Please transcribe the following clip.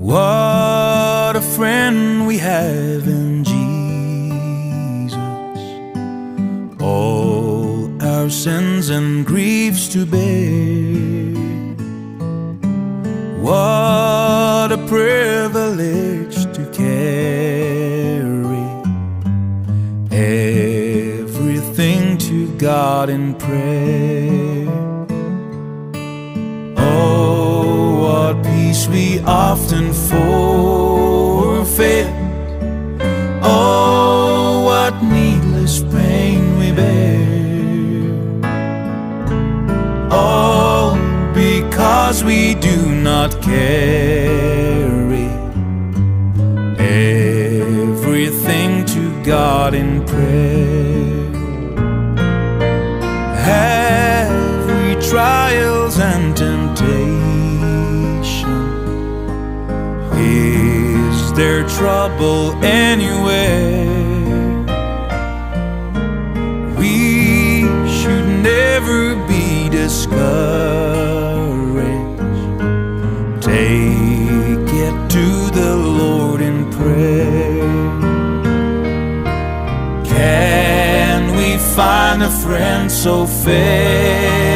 What a friend we have in Jesus, all our sins and griefs to bear. What a privilege to carry everything to God in prayer. Oh, what peace we often forfeit. Oh, what needless pain we bear. All because we do not carry everything to God in prayer. Every trials and temptation, is there trouble anywhere? We should never be discouraged. Take it to the Lord in prayer. Can we find a friend so faithful,